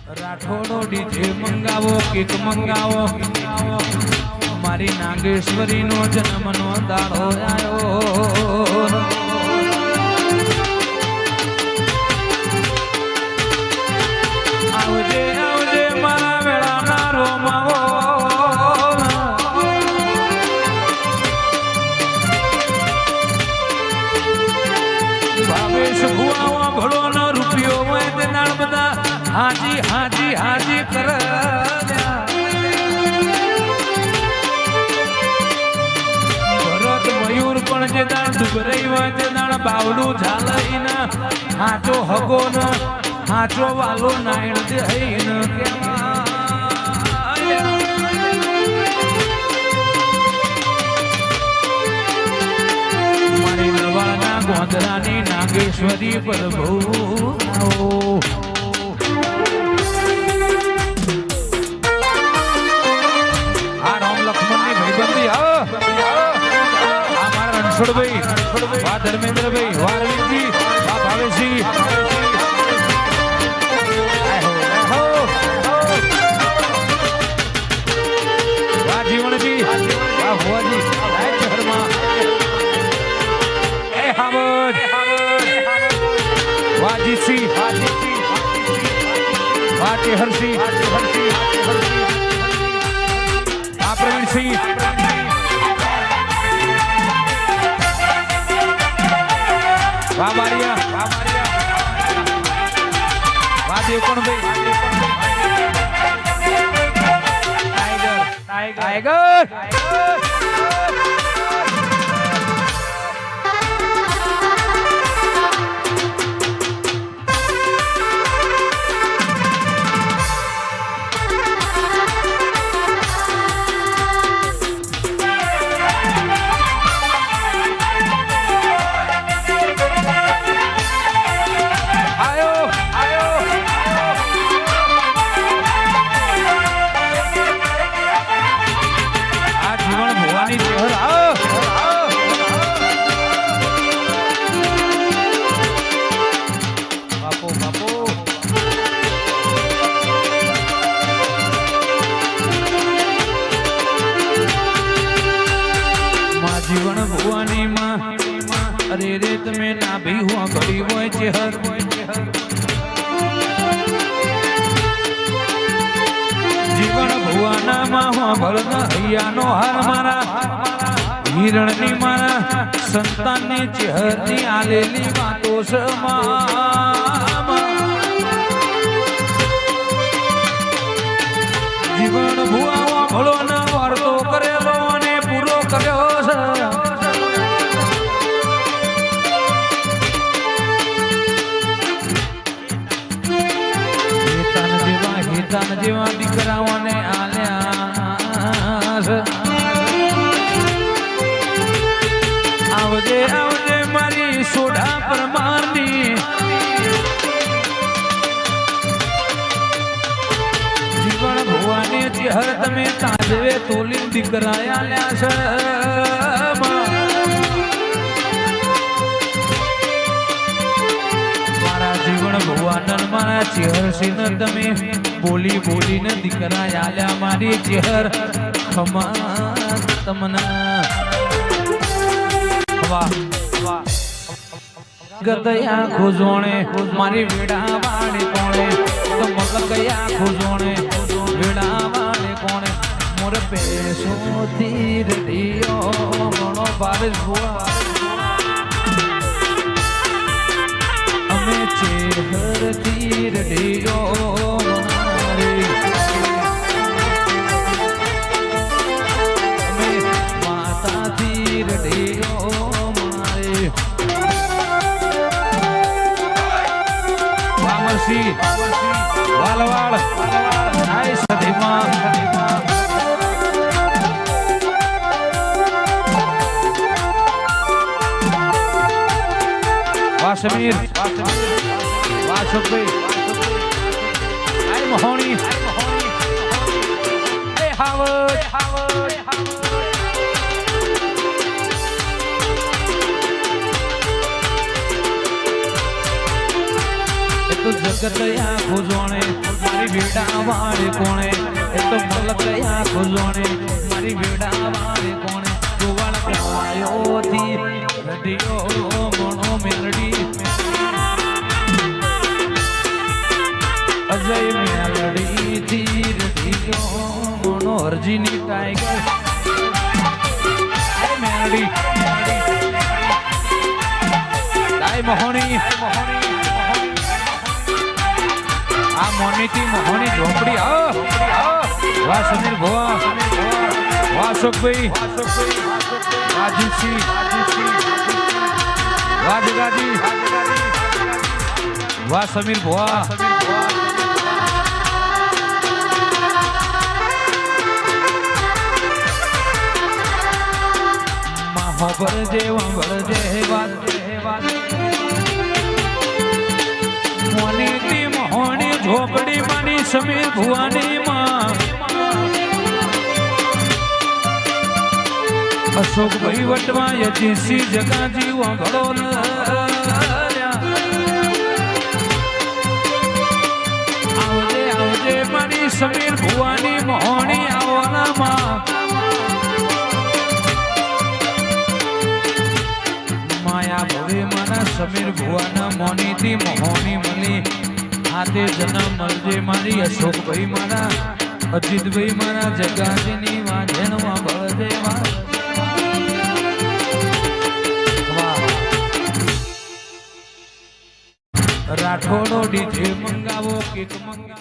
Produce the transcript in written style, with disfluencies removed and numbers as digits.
રાઠોડો DJ મંગાવો cake મંગાવો મારી નાગેશ્વરી નો જન્મ નો દાડો આવ્યો આવજે આવજે મારા વેળાના રોમાવો ભાવેશ ભુઆવા ભળો નો રૂપિયો હોય તે નાળ બધા હાજી હાજી હાજી કર ભરત મયુર પણ જે દાણ દુબરાઈ હોય તે દાણ બાવડું ઝાલઈને હાચો હગો ન હાચો વાલો નાયણ દે હૈન મારી નવાના ગોંદરાની નાગેશ્વરી પ્રભુ આવો રણછોડભાઈ વાહ ધર્મેન્દ્રભાઈ વાહ રવિજી વાહ ભાવેશજી વાહ જીવણજી વાહ ભુવાજી એ હામદ વાહ જીતસિંહ વાહ ચેહરસિંહ વાહ પ્રવીણસિંહ વાહ બારિયા વાહ દેવકોણભાઈ ટાઈગર જીવન ભુવાની માં અરે રે તમે ના ભી હુઆ ઘડી હોય ચેહર જીવન ભુવાના માં હુઆ ભળના હૈયાનો હાર મારા હિરણની મારા સંતાનની ચેહરની આલેલી વાતો જીવન ભુવા ભળો ના વાર્તો કરેલો અને પૂરો કર્યો હેતાન જેવા દીકરાઓને આલ્યા આવજે આવજે મારી સોડા પરમારની જીવન ભુવાની ચેહર તમે તાજવે તોલી દીકરા આલ્યા છે જીવન ભુવાનન મારા ચેહરસિંહ તમે બોલી બોલીને દીકરા આલ્યા મારી ચેહર ખમા તમના વાહ વાહ ગતયા ખોજોણે મારી વેડા વાળે કોણે તો મગ ગયા ખોજોણે વેડા વાળે કોણે મોર પેસો તીર દિયો મણો બારસ ભુવા ચેહર તીર ડીયો માતા તીર ડીયો મારે વામરસી વાલવાળ આય સધીમાં વાસમીર વાસુભાઈ આય મહોણી એ હાવડ જગત આખું જોણે મારી વેડા વાળે કોણે એ તો મલક આખું જોણે મારી વેડા વાળે કોણે ગોવાળ ગાયોથી રડિયો મણો મેલડી અજય મેલડી થી રડિયો મણો હરજીની ટાઈગર મેલડી મોહણી આ મોનીથી મોહણી ઝોપડી વાહ સુનિલ ભુવા વાહ અશોકભાઈ રાજુસિંહ વાહ જગાજી વાહ સમીર ભુવા ભરજે વાત મોની મોહણી ઝોપડી માની સમીર ભુવાની માં અશોકભાઈ વટવા યજીસી જગાજી વાંભળો આવજે આવજે મારી સમીર ભુવાની મોહણી આવવાના માં ભવે મારા સમીર ભુવાના મોનીથી મોહની મળી હાથે જન્મ મળજે મારી અશોકભાઈ મારા અજીતભાઈ મારા જગાજીની વાંઝણમાં ભળજે રાઠોડો ડીજે મંગાવો કેક મંગાવો